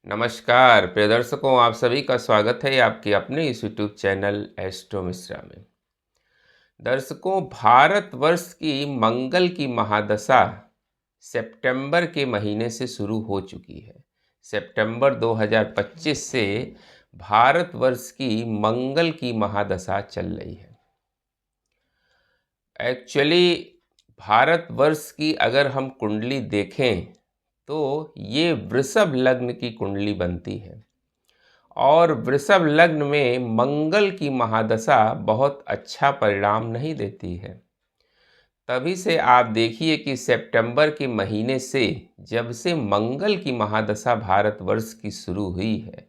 नमस्कार प्रिय दर्शकों, आप सभी का स्वागत है आपके अपने इस यूट्यूब चैनल एस्ट्रो मिश्रा में। दर्शकों, भारतवर्ष की मंगल की महादशा सितंबर के महीने से शुरू हो चुकी है। सितंबर 2025 से भारतवर्ष की मंगल की महादशा चल रही है। एक्चुअली भारतवर्ष की अगर हम कुंडली देखें तो ये वृषभ लग्न की कुंडली बनती है और वृषभ लग्न में मंगल की महादशा बहुत अच्छा परिणाम नहीं देती है। तभी से आप देखिए कि सितंबर के महीने से जब से मंगल की महादशा भारतवर्ष की शुरू हुई है,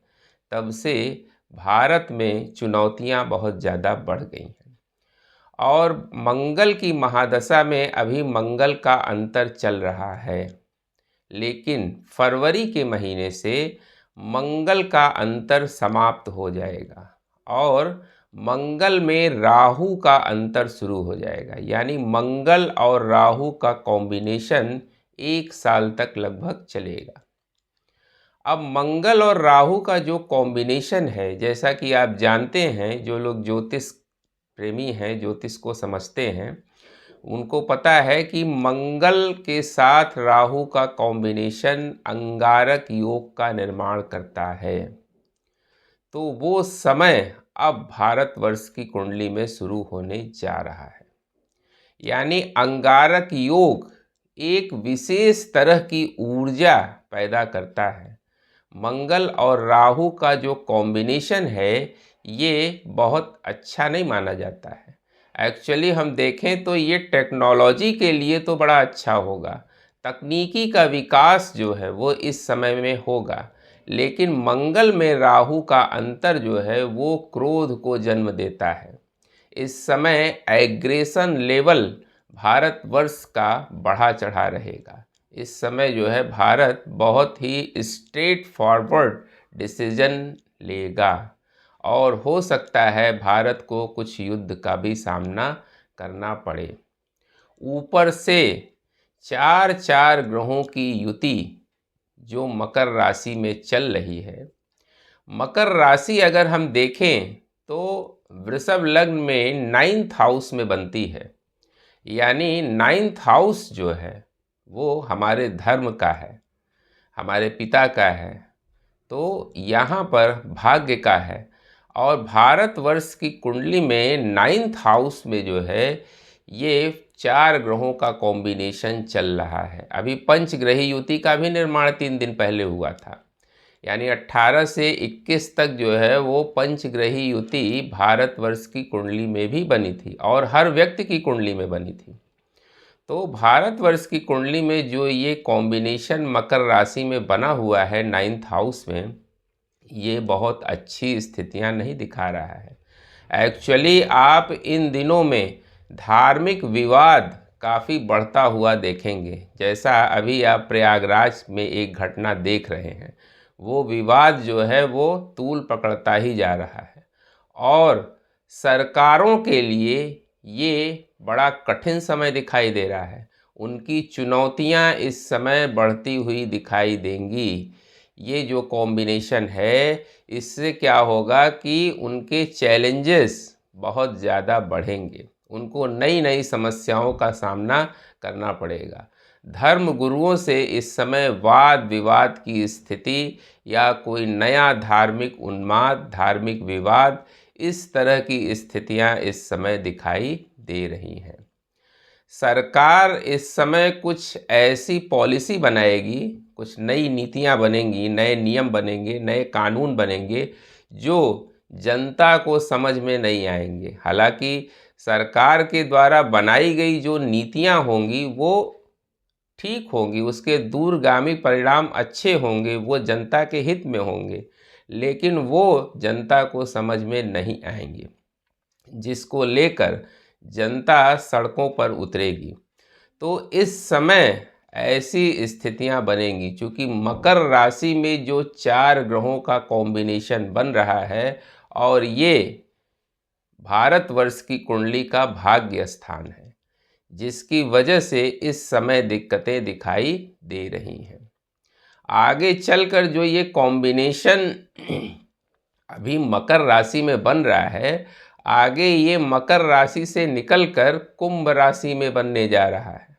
तब से भारत में चुनौतियां बहुत ज़्यादा बढ़ गई हैं। और मंगल की महादशा में अभी मंगल का अंतर चल रहा है, लेकिन फरवरी के महीने से मंगल का अंतर समाप्त हो जाएगा और मंगल में राहु का अंतर शुरू हो जाएगा। यानी मंगल और राहु का कॉम्बिनेशन 1 साल तक लगभग चलेगा। अब मंगल और राहु का जो कॉम्बिनेशन है, जैसा कि आप जानते हैं, जो लोग ज्योतिष प्रेमी हैं, ज्योतिष को समझते हैं, उनको पता है कि मंगल के साथ राहु का कॉम्बिनेशन अंगारक योग का निर्माण करता है। तो वो समय अब भारतवर्ष की कुंडली में शुरू होने जा रहा है। यानी अंगारक योग एक विशेष तरह की ऊर्जा पैदा करता है। मंगल और राहु का जो कॉम्बिनेशन है, ये बहुत अच्छा नहीं माना जाता है। एक्चुअली हम देखें तो ये टेक्नोलॉजी के लिए तो बड़ा अच्छा होगा, तकनीकी का विकास जो है वो इस समय में होगा, लेकिन मंगल में राहु का अंतर जो है वो क्रोध को जन्म देता है। इस समय एग्रेशन लेवल भारतवर्ष का बढ़ा चढ़ा रहेगा। इस समय जो है भारत बहुत ही स्ट्रेट फॉरवर्ड डिसीजन लेगा और हो सकता है भारत को कुछ युद्ध का भी सामना करना पड़े। ऊपर से चार चार ग्रहों की युति जो मकर राशि में चल रही है। मकर राशि अगर हम देखें तो वृषभ लग्न में 9th हाउस में बनती है। यानी 9th हाउस जो है वो हमारे धर्म का है, हमारे पिता का है, तो यहाँ पर भाग्य का है। और भारतवर्ष की कुंडली में 9th हाउस में जो है ये 4 ग्रहों का कॉम्बिनेशन चल रहा है। अभी पंचग्रही युति का भी निर्माण 3 दिन पहले हुआ था। यानी 18 से 21 तक जो है वो पंचग्रही युति भारतवर्ष की कुंडली में भी बनी थी और हर व्यक्ति की कुंडली में बनी थी। तो भारतवर्ष की कुंडली में जो ये कॉम्बिनेशन मकर राशि में बना हुआ है 9th हाउस में, ये बहुत अच्छी स्थितियां नहीं दिखा रहा है। एक्चुअली आप इन दिनों में धार्मिक विवाद काफ़ी बढ़ता हुआ देखेंगे। जैसा अभी आप प्रयागराज में एक घटना देख रहे हैं, वो विवाद जो है वो तूल पकड़ता ही जा रहा है और सरकारों के लिए ये बड़ा कठिन समय दिखाई दे रहा है। उनकी चुनौतियां इस समय बढ़ती हुई दिखाई देंगी। ये जो कॉम्बिनेशन है, इससे क्या होगा कि उनके चैलेंजेस बहुत ज़्यादा बढ़ेंगे। उनको नई नई समस्याओं का सामना करना पड़ेगा। धर्म गुरुओं से इस समय वाद विवाद की स्थिति या कोई नया धार्मिक उन्माद, धार्मिक विवाद, इस तरह की स्थितियां इस समय दिखाई दे रही हैं। सरकार इस समय कुछ ऐसी पॉलिसी बनाएगी, कुछ नई नीतियां बनेंगी, नए नियम बनेंगे, नए कानून बनेंगे जो जनता को समझ में नहीं आएंगे। हालांकि सरकार के द्वारा बनाई गई जो नीतियां होंगी वो ठीक होंगी, उसके दूरगामी परिणाम अच्छे होंगे, वो जनता के हित में होंगे, लेकिन वो जनता को समझ में नहीं आएंगे, जिसको लेकर जनता सड़कों पर उतरेगी। तो इस समय ऐसी स्थितियां बनेंगी, क्योंकि मकर राशि में जो 4 ग्रहों का कॉम्बिनेशन बन रहा है और ये भारतवर्ष की कुंडली का भाग्य स्थान है, जिसकी वजह से इस समय दिक्कतें दिखाई दे रही हैं। आगे चलकर जो ये कॉम्बिनेशन अभी मकर राशि में बन रहा है, आगे ये मकर राशि से निकलकर कुंभ राशि में बनने जा रहा है।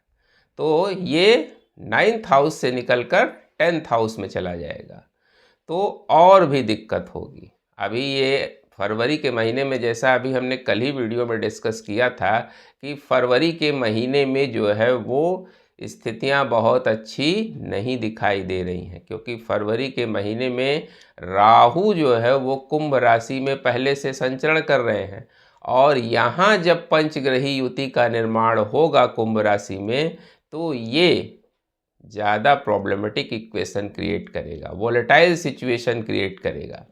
तो ये 9th हाउस से निकलकर 10th हाउस में चला जाएगा, तो और भी दिक्कत होगी। अभी ये फरवरी के महीने में, जैसा अभी हमने कल ही वीडियो में डिस्कस किया था कि फरवरी के महीने में जो है वो स्थितियां बहुत अच्छी नहीं दिखाई दे रही हैं, क्योंकि फरवरी के महीने में राहु जो है वो कुंभ राशि में पहले से संचरण कर रहे हैं, और यहाँ जब पंचग्रही युति का निर्माण होगा कुंभ राशि में, तो ये ज़्यादा प्रॉब्लमेटिक इक्वेशन क्रिएट करेगा, वोलेटाइल सिचुएशन क्रिएट करेगा।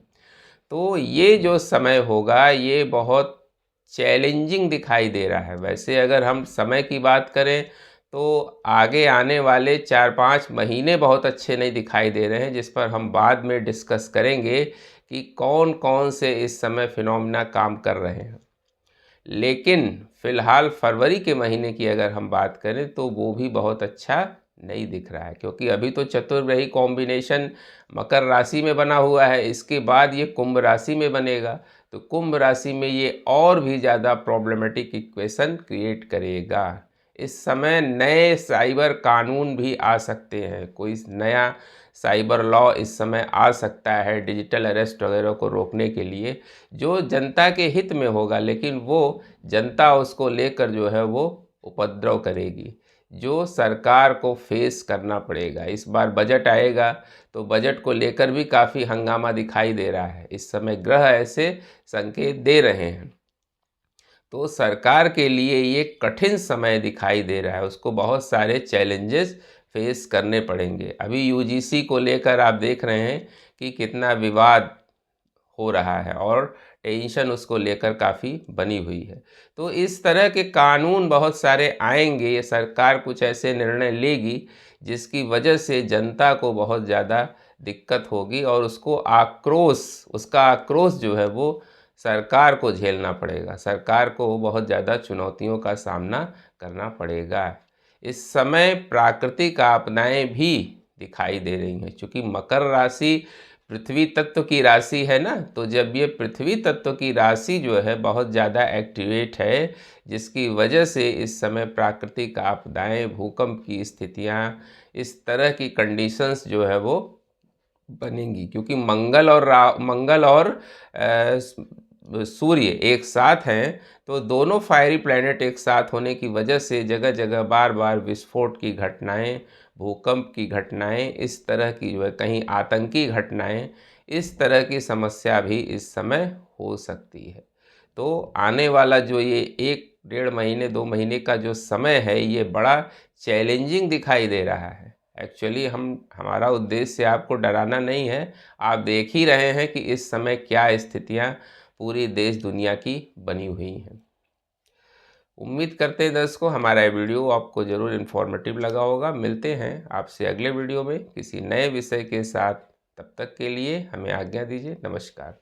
तो ये जो समय होगा ये बहुत चैलेंजिंग दिखाई दे रहा है। वैसे अगर हम समय की बात करें तो आगे आने वाले 4-5 महीने बहुत अच्छे नहीं दिखाई दे रहे हैं, जिस पर हम बाद में डिस्कस करेंगे कि कौन कौन से इस समय फिनोमिना काम कर रहे हैं। लेकिन फ़िलहाल फरवरी के महीने की अगर हम बात करें तो वो भी बहुत अच्छा नहीं दिख रहा है, क्योंकि अभी तो चतुर्ग्रही कॉम्बिनेशन मकर राशि में बना हुआ है, इसके बाद ये कुंभ राशि में बनेगा, तो कुंभ राशि में ये और भी ज़्यादा प्रॉब्लमेटिक इक्वेशन क्रिएट करेगा। इस समय नए साइबर कानून भी आ सकते हैं, कोई नया साइबर लॉ इस समय आ सकता है डिजिटल अरेस्ट वगैरह को रोकने के लिए, जो जनता के हित में होगा, लेकिन वो जनता उसको लेकर जो है वो उपद्रव करेगी, जो सरकार को फेस करना पड़ेगा। इस बार बजट आएगा तो बजट को लेकर भी काफ़ी हंगामा दिखाई दे रहा है। इस समय ग्रह ऐसे संकेत दे रहे हैं, तो सरकार के लिए ये कठिन समय दिखाई दे रहा है, उसको बहुत सारे चैलेंजेस फेस करने पड़ेंगे। अभी यूजीसी को लेकर आप देख रहे हैं कि कितना विवाद हो रहा है और टेंशन उसको लेकर काफ़ी बनी हुई है। तो इस तरह के कानून बहुत सारे आएंगे, ये सरकार कुछ ऐसे निर्णय लेगी जिसकी वजह से जनता को बहुत ज़्यादा दिक्कत होगी, और उसका आक्रोश जो है वो सरकार को झेलना पड़ेगा, सरकार को बहुत ज़्यादा चुनौतियों का सामना करना पड़ेगा। इस समय प्राकृतिक आपदाएं भी दिखाई दे रही हैं, चूँकि मकर राशि पृथ्वी तत्व की राशि है ना, तो जब ये पृथ्वी तत्व की राशि जो है बहुत ज़्यादा एक्टिवेट है, जिसकी वजह से इस समय प्राकृतिक आपदाएं, भूकंप की स्थितियां, इस तरह की कंडीशंस जो है वो बनेंगी, क्योंकि मंगल और सूर्य एक साथ हैं, तो दोनों फायरी प्लैनेट एक साथ होने की वजह से जगह जगह बार बार विस्फोट की घटनाएं, भूकंप की घटनाएं, इस तरह की जो है कहीं आतंकी घटनाएं, इस तरह की समस्या भी इस समय हो सकती है। तो आने वाला जो ये 1-1.5 महीने 2 महीने का जो समय है, ये बड़ा चैलेंजिंग दिखाई दे रहा है। एक्चुअली हमारा उद्देश्य आपको डराना नहीं है, आप देख ही रहे हैं कि इस समय क्या स्थितियां पूरी देश दुनिया की बनी हुई हैं। उम्मीद करते हैं दर्शकों हमारा ये वीडियो आपको ज़रूर इन्फॉर्मेटिव लगा होगा। मिलते हैं आपसे अगले वीडियो में किसी नए विषय के साथ, तब तक के लिए हमें आज्ञा दीजिए। नमस्कार।